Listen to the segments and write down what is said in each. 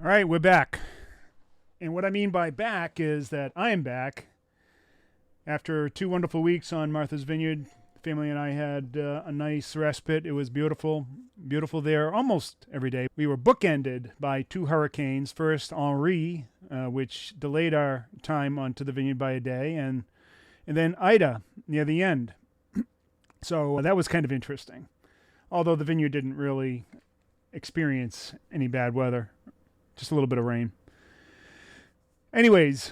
All right, we're back. And what I mean by back is that I am back after 2 wonderful weeks on Martha's Vineyard. The family and I had a nice respite. It was beautiful, beautiful there almost every day. We were bookended by 2 hurricanes. First, Henri, which delayed our time onto the vineyard by a day, and then Ida near the end. So that was kind of interesting. Although the vineyard didn't really experience any bad weather. Just a little bit of rain. Anyways,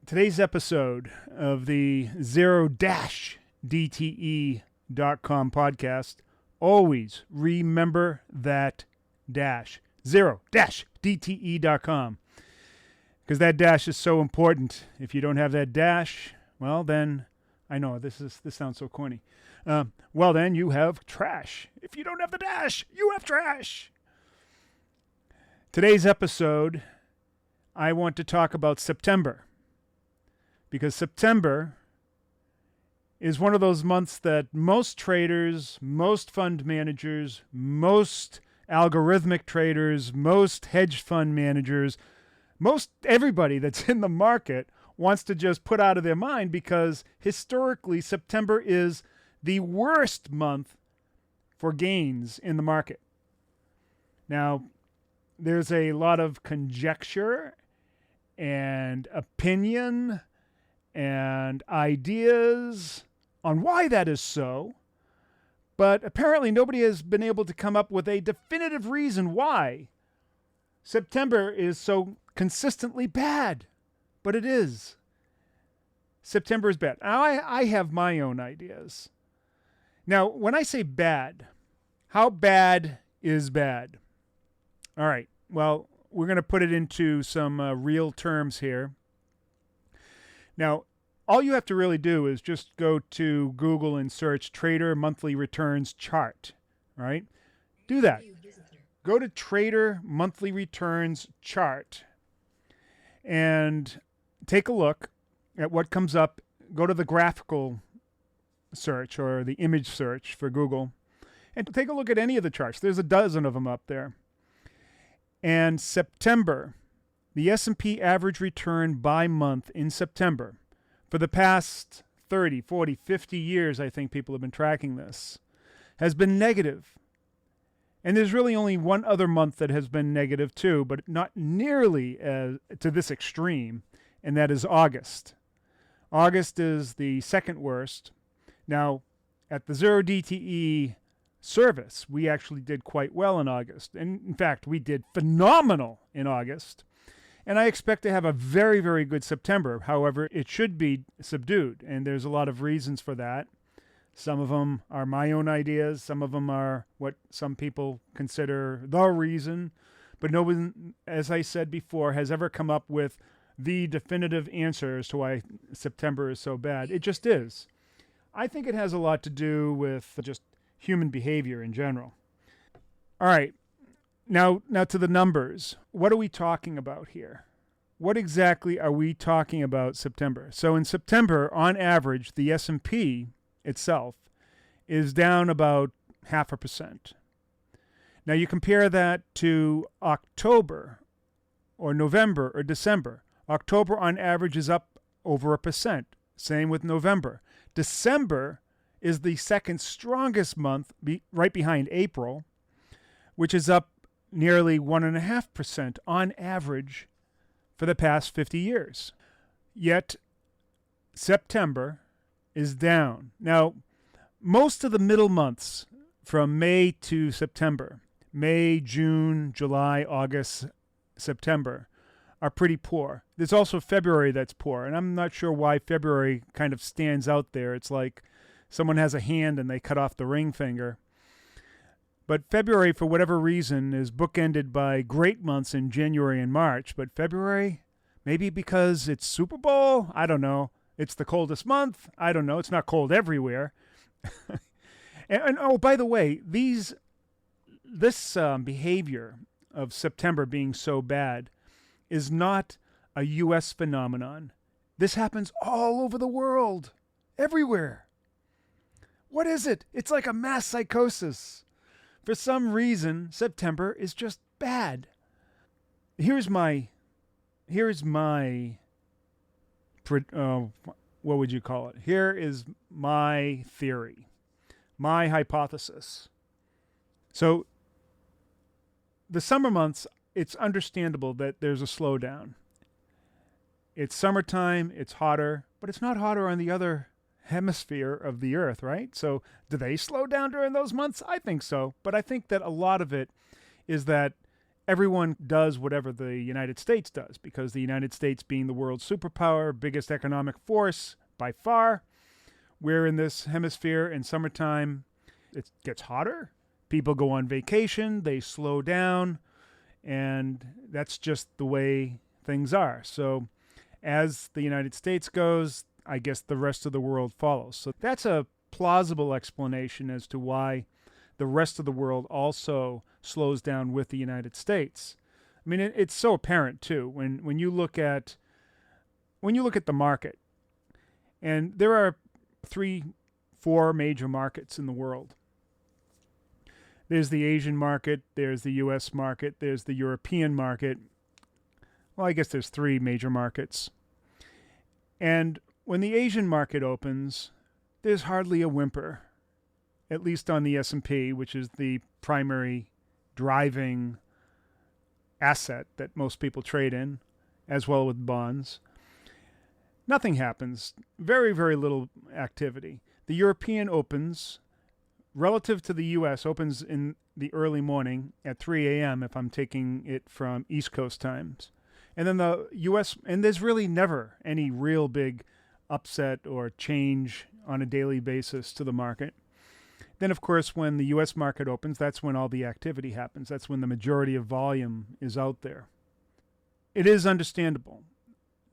today's episode of the 0-DTE.com podcast. Always remember that dash. 0-DTE.com. Because that dash is so important. If you don't have that dash, well then, I know this sounds so corny. Well then, you have trash. If you don't have the dash, you have trash. Today's episode, I want to talk about September, because September is one of those months that most traders, most fund managers, most algorithmic traders, most hedge fund managers, most everybody that's in the market wants to just put out of their mind, because historically September is the worst month for gains in the market. Now, there's a lot of conjecture and opinion and ideas on why that is so, but apparently nobody has been able to come up with a definitive reason why September is so consistently bad. But it is. September is bad. Now, I have my own ideas. Now, when I say bad, how bad is bad? All right. Well, we're going to put it into some real terms here. Now, all you have to really do is just go to Google and search Trader Monthly Returns Chart. All right? Do that. Go to Trader Monthly Returns Chart and take a look at what comes up. Go to the graphical search or the image search for Google and take a look at any of the charts. There's a dozen of them up there. And September, the S&P average return by month in September, for the past 30, 40, 50 years, I think people have been tracking this, has been negative. And there's really only one other month that has been negative too, but not nearly to this extreme, and that is August. August is the second worst. Now, at the 0-DTE service, we actually did quite well in August. And in fact, we did phenomenal in August. And I expect to have a very, very good September. However, it should be subdued. And there's a lot of reasons for that. Some of them are my own ideas. Some of them are what some people consider the reason. But no one, as I said before, has ever come up with the definitive answer as to why September is so bad. It just is. I think it has a lot to do with just human behavior in general. All right. Now to the numbers. What are we talking about here? What exactly are we talking about September? So in September, on average, the S&P itself is down about 0.5%. Now you compare that to October or November or December. October on average is up over 1%. Same with November. December is the second strongest month, right behind April, which is up nearly 1.5% on average for the past 50 years. Yet September is down. Now, most of the middle months from May to September, May, June, July, August, September, are pretty poor. There's also February that's poor, and I'm not sure why February kind of stands out there. It's like someone has a hand and they cut off the ring finger. But February, for whatever reason, is bookended by great months in January and March. But February, maybe because it's Super Bowl? I don't know. It's the coldest month? I don't know. It's not cold everywhere. and oh, by the way, this behavior of September being so bad is not a U.S. phenomenon. This happens all over the world, everywhere. What is it? It's like a mass psychosis. For some reason, September is just bad. here's my here's my what would you call it? Here is my theory, my hypothesis. So the summer months, it's understandable that there's a slowdown. It's summertime, it's hotter, but it's not hotter on the other hemisphere of the earth, right? So do they slow down during those months? I think so. But I think that a lot of it is that everyone does whatever the United States does, because the United States, being the world's superpower, biggest economic force by far, we're in this hemisphere in summertime. It gets hotter. People go on vacation, they slow down, and that's just the way things are. So as the United States goes, I guess the rest of the world follows. So that's a plausible explanation as to why the rest of the world also slows down with the United States. I mean, it's so apparent too when you look at the market, and there are 4 major markets in the world. There's the Asian market, there's the US market, there's the European market. Well, I guess there's 3 major markets. And when the Asian market opens, there's hardly a whimper, at least on the S&P, which is the primary driving asset that most people trade in, as well with bonds. Nothing happens. Very, very little activity. The European opens, relative to the US, opens in the early morning at 3 a.m. if I'm taking it from East Coast times. And then the US, and there's really never any real big upset or change on a daily basis to the market. Then, of course, when the US market opens, that's when all the activity happens. That's when the majority of volume is out there. It is understandable.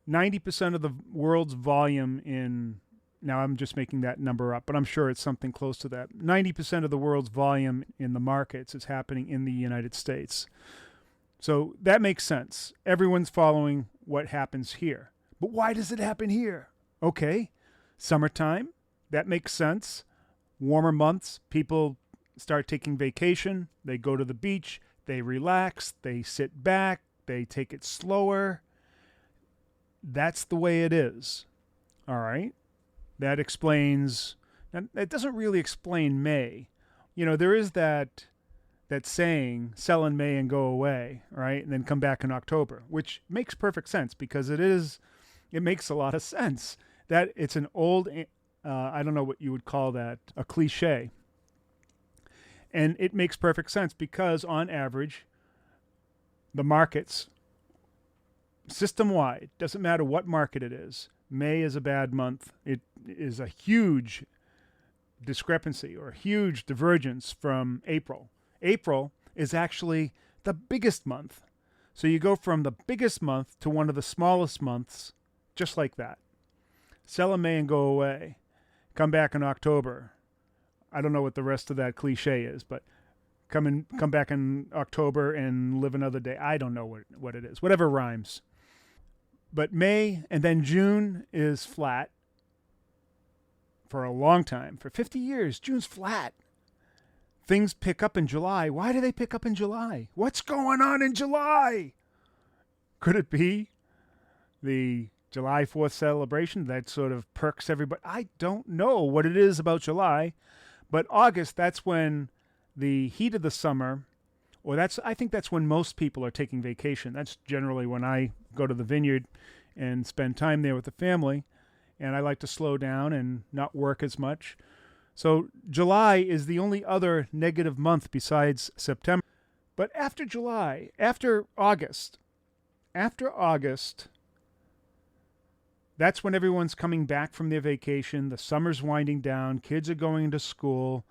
90% of the world's volume now I'm just making that number up, but I'm sure it's something close to that. 90% of the world's volume in the markets is happening in the United States. So that makes sense. Everyone's following what happens here. But why does it happen here? Okay, summertime, that makes sense. Warmer months, people start taking vacation. They go to the beach, they relax, they sit back, they take it slower. That's the way it is. All right? That explains, now, it doesn't really explain May. You know, there is that saying, sell in May and go away, right? And then come back in October, which makes perfect sense because it makes a lot of sense. That it's an old, I don't know what you would call that, a cliche. And it makes perfect sense because on average, the markets, system-wide, doesn't matter what market it is, May is a bad month. It is a huge discrepancy or a huge divergence from April. April is actually the biggest month. So you go from the biggest month to one of the smallest months, just like that. Sell in May and go away. Come back in October. I don't know what the rest of that cliche is, but come back in October and live another day. I don't know what it is. Whatever rhymes. But May and then June is flat for a long time. For 50 years, June's flat. Things pick up in July. Why do they pick up in July? What's going on in July? Could it be the July 4th celebration that sort of perks everybody? I don't know what it is about July, but August, that's when the heat of the summer, I think that's when most people are taking vacation. That's generally when I go to the vineyard and spend time there with the family, and I like to slow down and not work as much. So July is the only other negative month besides September. But after July, after August, that's when everyone's coming back from their vacation. The summer's winding down. Kids are going into school.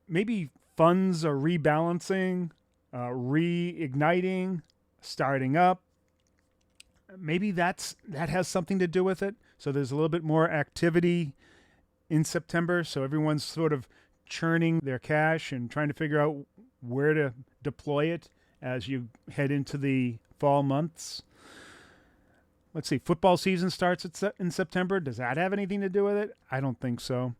Maybe funds are rebalancing, reigniting, starting up. Maybe that has something to do with it. So there's a little bit more activity in September. So everyone's sort of churning their cash and trying to figure out where to deploy it as you head into the fall months. Let's see, football season starts in September. Does that have anything to do with it? I don't think so.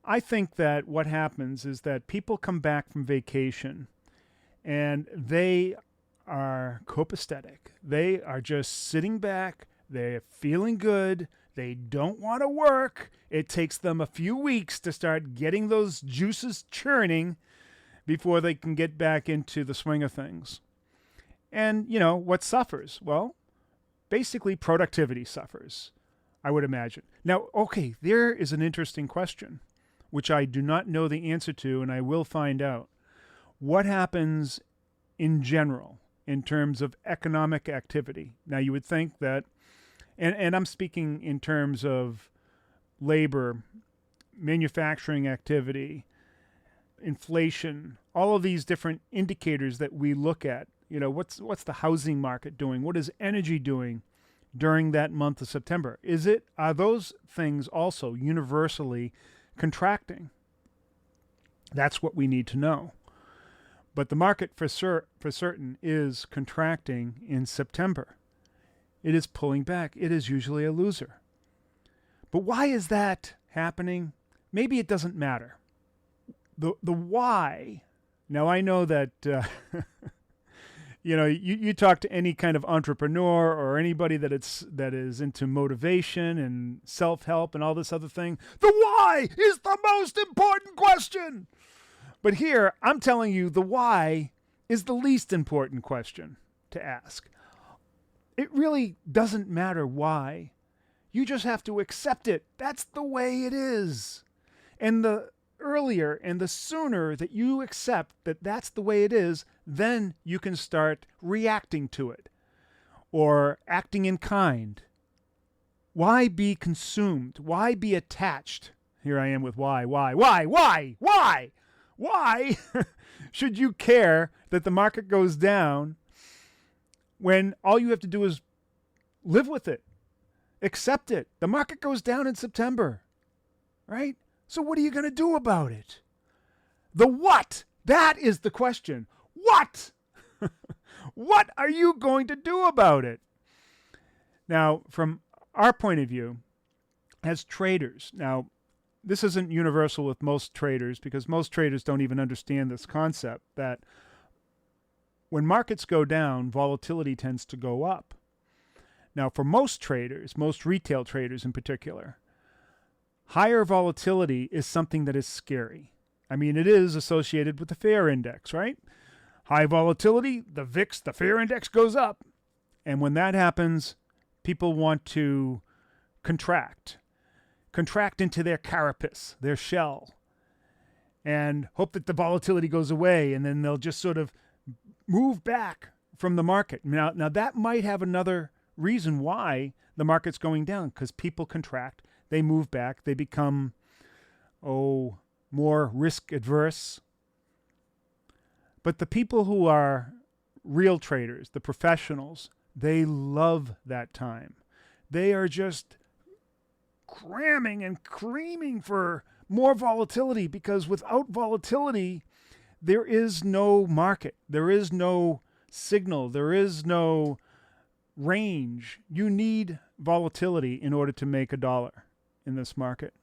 I think that what happens is that people come back from vacation and they are copacetic. They are just sitting back. They're feeling good. They don't want to work. It takes them a few weeks to start getting those juices churning before they can get back into the swing of things. And, what suffers? Well, basically productivity suffers, I would imagine. Now, okay, there is an interesting question, which I do not know the answer to, and I will find out. What happens in general in terms of economic activity? Now, you would think that, and I'm speaking in terms of labor, manufacturing activity, inflation, all of these different indicators that we look at. What's the housing market doing? What is energy doing during that month of September? Are those things also universally contracting? That's what we need to know. But the market for certain is contracting in September. It is pulling back. It is usually a loser. But why is that happening? Maybe it doesn't matter. The why. Now I know that you talk to any kind of entrepreneur or anybody that is into motivation and self-help and all this other thing. The why is the most important question. But here, I'm telling you, the why is the least important question to ask. It really doesn't matter why. You just have to accept it. That's the way it is. And the earlier and the sooner that you accept that that's the way it is, then you can start reacting to it or acting in kind. Why be consumed? Why be attached? Here I am with why should you care that the market goes down when all you have to do is live with it, accept it? The market goes down in September, right? So what are you going to do about it? The what? That is the question. What? What are you going to do about it? Now, from our point of view, as traders, now, this isn't universal with most traders because most traders don't even understand this concept that when markets go down, volatility tends to go up. Now, for most traders, most retail traders in particular, higher volatility is something that is scary. I mean, it is associated with the fear index, right? High volatility, the VIX, the fear index goes up. And when that happens, people want to contract into their carapace, their shell, and hope that the volatility goes away, and then they'll just sort of move back from the market. Now that might have another reason why the market's going down, because people contract, they move back, they become, more risk adverse. But the people who are real traders, the professionals, they love that time. They are just cramming and creaming for more volatility, because without volatility, there is no market. There is no signal. There is no range. You need volatility in order to make a dollar in this market.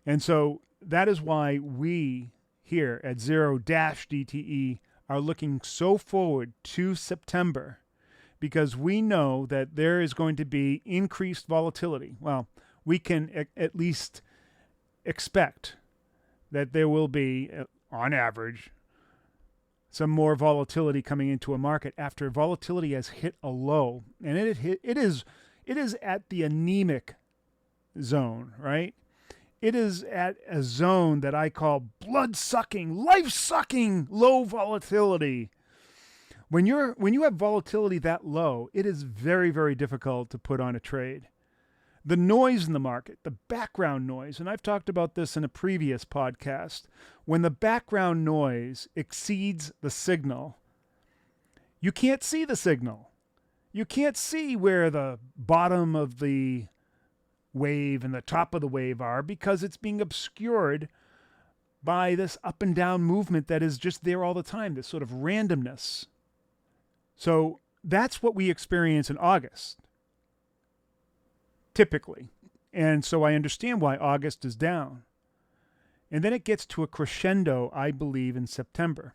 And so that is why we here at 0-DTE are looking so forward to September, because we know that there is going to be increased volatility. Well, we can at least expect that there will be, on average, some more volatility coming into a market after volatility has hit a low. And it is at the anemic zone, right? It is at a zone that I call blood-sucking, life-sucking low volatility. When you have volatility that low, it is very, very difficult to put on a trade. The noise in the market, the background noise, and I've talked about this in a previous podcast, when the background noise exceeds the signal, you can't see the signal. You can't see where the bottom of the wave and the top of the wave are, because it's being obscured by this up and down movement that is just there all the time, this sort of randomness. So that's what we experience in August, typically. And so I understand why August is down. And then it gets to a crescendo, I believe, in September.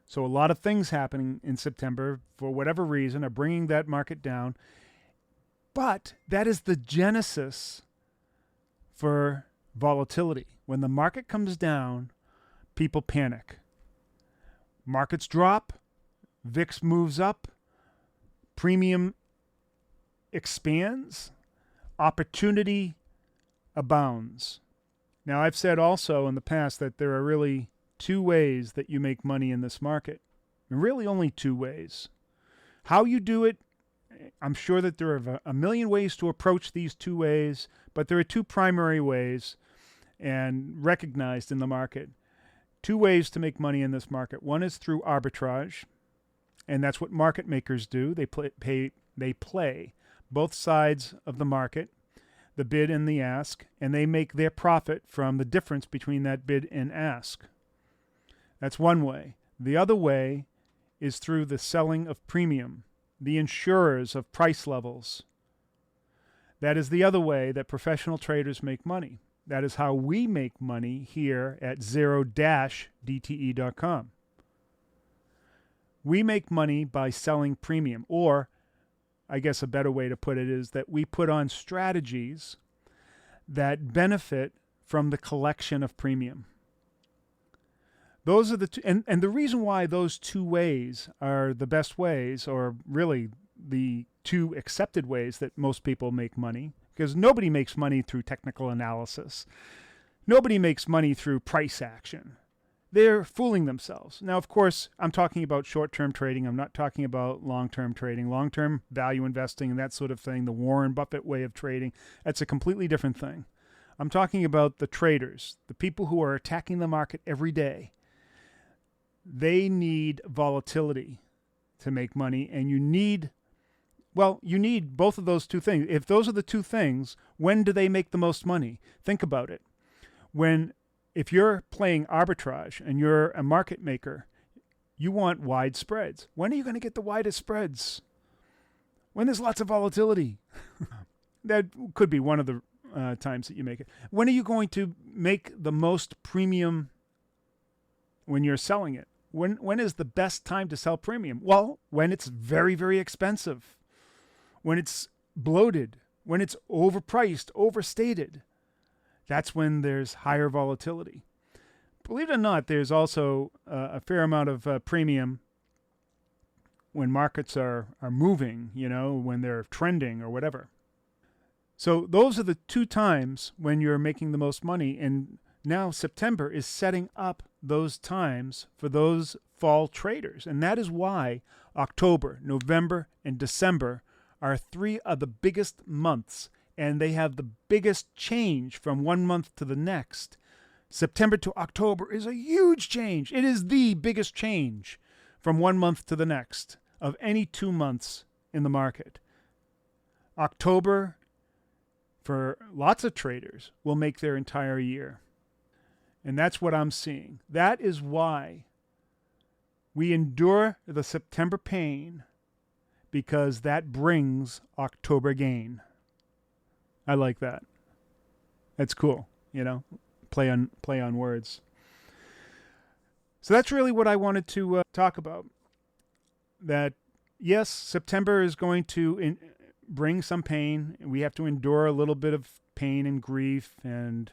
So a lot of things happening in September, for whatever reason, are bringing that market down. But that is the genesis for volatility. When the market comes down, people panic. Markets drop, VIX moves up, premium expands, opportunity abounds. Now, I've said also in the past that there are really two ways that you make money in this market. Really only two ways. How you do it, I'm sure that there are a million ways to approach these two ways, but there are two primary ways and recognized in the market. Two ways to make money in this market. One is through arbitrage, and that's what market makers do. They play both sides of the market, the bid and the ask, and they make their profit from the difference between that bid and ask. That's one way. The other way is through the selling of premium, the insurers of price levels. That is the other way that professional traders make money. That is how we make money here at 0-DTE.com. We make money by selling premium, or I guess a better way to put it is that we put on strategies that benefit from the collection of premium. Those are the two, and the reason why those two ways are the best ways, or really the two accepted ways that most people make money, because nobody makes money through technical analysis. Nobody makes money through price action. They're fooling themselves. Now, of course, I'm talking about short-term trading. I'm not talking about long-term trading, long-term value investing and that sort of thing, the Warren Buffett way of trading. That's a completely different thing. I'm talking about the traders, the people who are attacking the market every day. They need volatility to make money, and you need both of those two things. If those are the two things, when do they make the most money? Think about it. If you're playing arbitrage and you're a market maker, you want wide spreads. When are you going to get the widest spreads? When there's lots of volatility. That could be one of the times that you make it. When are you going to make the most premium when you're selling it? When is the best time to sell premium? Well, when it's very, very expensive. When it's bloated. When it's overpriced, overstated. That's when there's higher volatility. Believe it or not, there's also a fair amount of premium when markets are moving, when they're trending or whatever. So those are the two times when you're making the most money, and now September is setting up those times for those fall traders. And that is why October, November, and December are three of the biggest months, and they have the biggest change from one month to the next. September to October is a huge change. It is the biggest change from one month to the next of any 2 months in the market. October, for lots of traders, will make their entire year. And that's what I'm seeing. That is why we endure the September pain, because that brings October gain. I like that. That's cool, play on words. So that's really what I wanted to talk about. That, yes, September is going to bring some pain. We have to endure a little bit of pain and grief and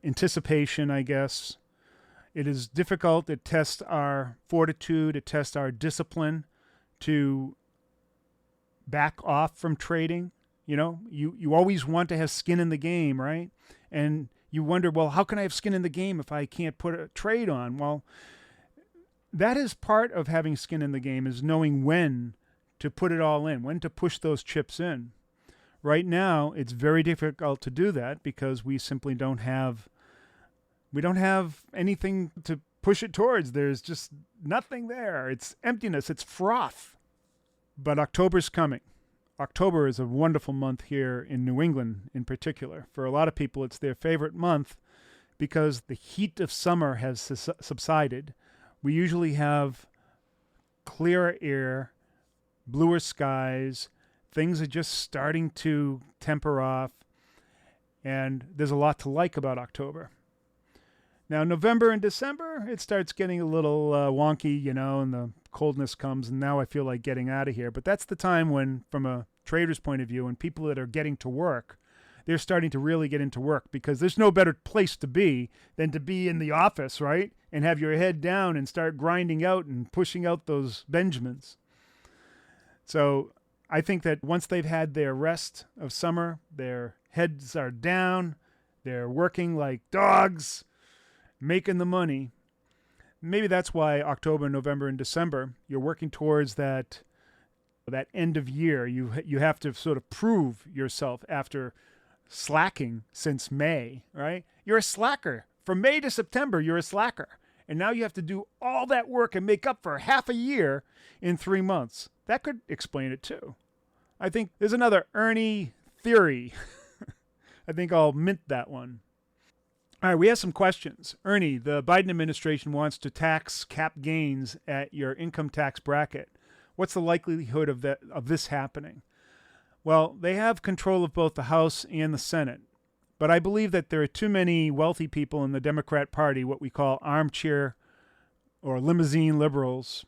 anticipation, I guess. It is difficult. It tests our fortitude. It tests our discipline to back off from trading. You always want to have skin in the game, right? And you wonder, well, how can I have skin in the game if I can't put a trade on? Well, that is part of having skin in the game, is knowing when to put it all in, when to push those chips in. Right now, it's very difficult to do that because we simply don't have anything to push it towards. There's just nothing there. It's emptiness. It's froth. But October's coming. October is a wonderful month here in New England in particular. For a lot of people, it's their favorite month because the heat of summer has subsided. We usually have clearer air, bluer skies. Things are just starting to temper off, and there's a lot to like about October. Now, November and December, it starts getting a little wonky, and the coldness comes, and now I feel like getting out of here. But that's the time when, from a trader's point of view, and people that are getting to work, they're starting to really get into work, because there's no better place to be than to be in the office, right? And have your head down and start grinding out and pushing out those Benjamins. So I think that once they've had their rest of summer, their heads are down, they're working like dogs, making the money. Maybe that's why October, November, and December, you're working towards that end of year. You have to sort of prove yourself after slacking since May, right? You're a slacker. From May to September, you're a slacker. And now you have to do all that work and make up for half a year in 3 months. That could explain it too. I think there's another Ernie theory. I think I'll mint that one. All right, we have some questions. Ernie, the Biden administration wants to tax cap gains at your income tax bracket. What's the likelihood of this happening? Well, they have control of both the House and the Senate. But I believe that there are too many wealthy people in the Democrat Party, what we call armchair or limousine liberals,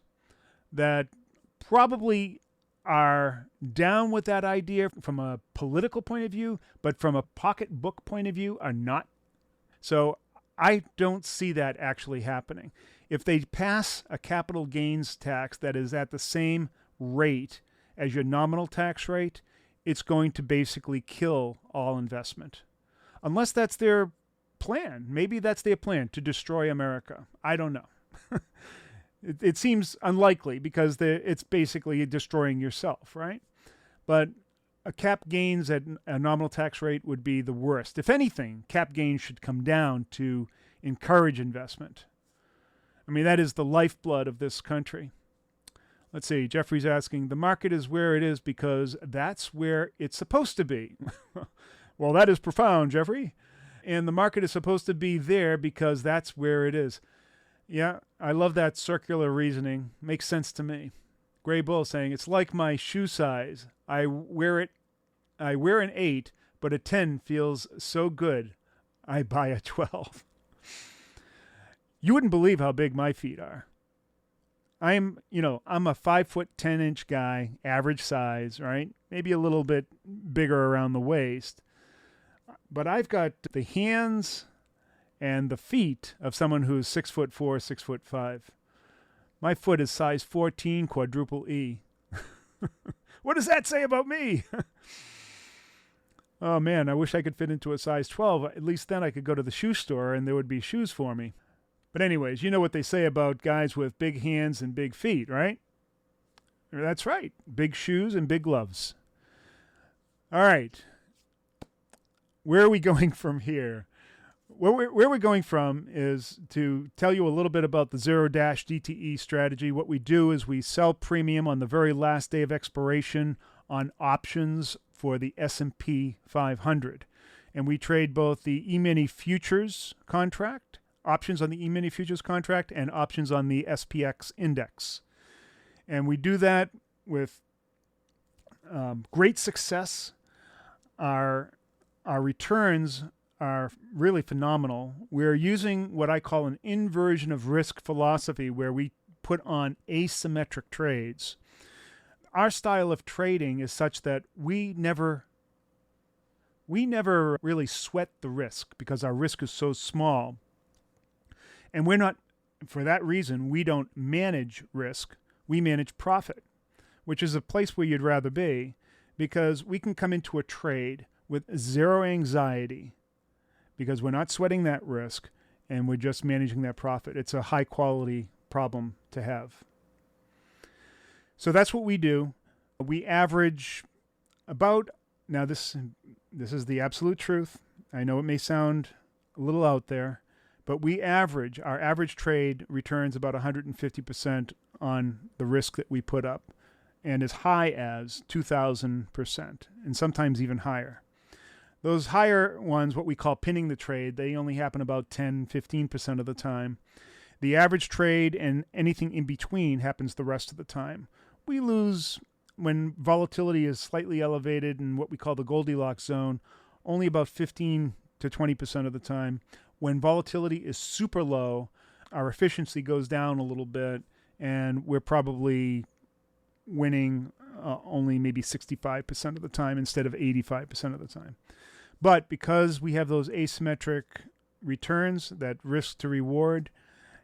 that probably are down with that idea from a political point of view, but from a pocketbook point of view are not. So I don't see that actually happening. If they pass a capital gains tax that is at the same rate as your nominal tax rate, it's going to basically kill all investment. Unless that's their plan. Maybe that's their plan, to destroy America. I don't know. It seems unlikely, because it's basically destroying yourself, right? But a cap gains at a nominal tax rate would be the worst. If anything, cap gains should come down to encourage investment. I mean, that is the lifeblood of this country. Let's see, Jeffrey's asking, the market is where it is because that's where it's supposed to be. Well, that is profound, Jeffrey. And the market is supposed to be there because that's where it is. Yeah, I love that circular reasoning. Makes sense to me. Gray Bull saying, it's like my shoe size. I wear an 8, but a 10 feels so good. I buy a 12. You wouldn't believe how big my feet are. I'm a 5'10" guy, average size, right? Maybe a little bit bigger around the waist. But I've got the hands and the feet of someone who's 6'4", 6'5". My foot is size 14, quadruple E. What does that say about me? Oh man, I wish I could fit into a size 12. At least then I could go to the shoe store and there would be shoes for me. But anyways, you know what they say about guys with big hands and big feet, right? That's right. Big shoes and big gloves. All right. Where are we going from here? Where we're going from is to tell you a little bit about the zero-dash DTE strategy. What we do is we sell premium on the very last day of expiration on options for the S&P 500. And we trade both the E-mini futures contract, options on the E-mini futures contract, and options on the SPX index. And we do that with great success. Our returns are really phenomenal. We're using what I call an inversion of risk philosophy, where we put on asymmetric trades. Our style of trading is such that we never really sweat the risk because our risk is so small. And for that reason, we don't manage risk. We manage profit, which is a place where you'd rather be, because we can come into a trade with zero anxiety because we're not sweating that risk and we're just managing that profit. It's a high quality problem to have. So that's what we do. We average about, now this is the absolute truth. I know it may sound a little out there, but our average trade returns about 150% on the risk that we put up, and as high as 2,000%, and sometimes even higher. Those higher ones, what we call pinning the trade, they only happen about 10, 15% of the time. The average trade and anything in between happens the rest of the time. We lose, when volatility is slightly elevated in what we call the Goldilocks zone, only about 15 to 20% of the time. when volatility is super low, our efficiency goes down a little bit, and we're probably winning only maybe 65% of the time instead of 85% of the time. But because we have those asymmetric returns, that risk to reward,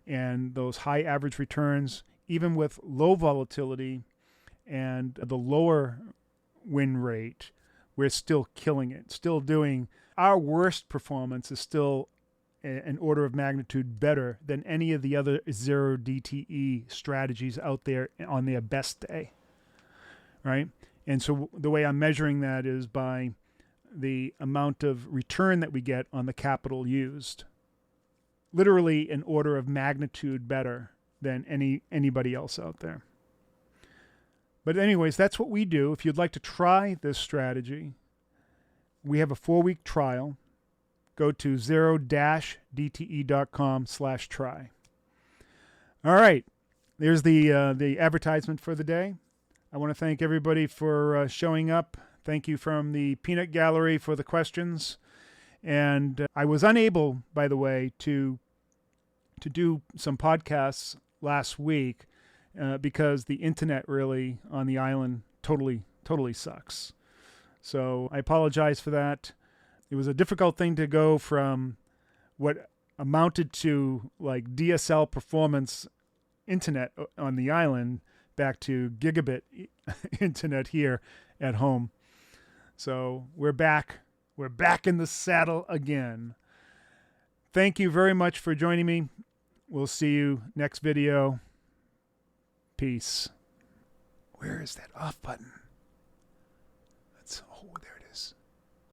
and those high average returns, even with low volatility and the lower win rate, we're still killing it. Still doing our worst performance is still an order of magnitude better than any of the other zero DTE strategies out there on their best day, right? And so the way I'm measuring that is by the amount of return that we get on the capital used. Literally an order of magnitude better than anybody else out there. But anyways, that's what we do. If you'd like to try this strategy, we have a 4-week trial. Go to 0-dte.com/try. All right, there's the advertisement for the day. I want to thank everybody for showing up. Thank you from the Peanut Gallery for the questions. And I was unable, by the way, to do some podcasts last week because the internet really on the island totally sucks. So I apologize for that. It was a difficult thing to go from what amounted to like DSL performance internet on the island back to gigabit internet here at home. So we're back. We're back in the saddle again. Thank you very much for joining me. We'll see you next video. Peace. Where is that off button? Oh, there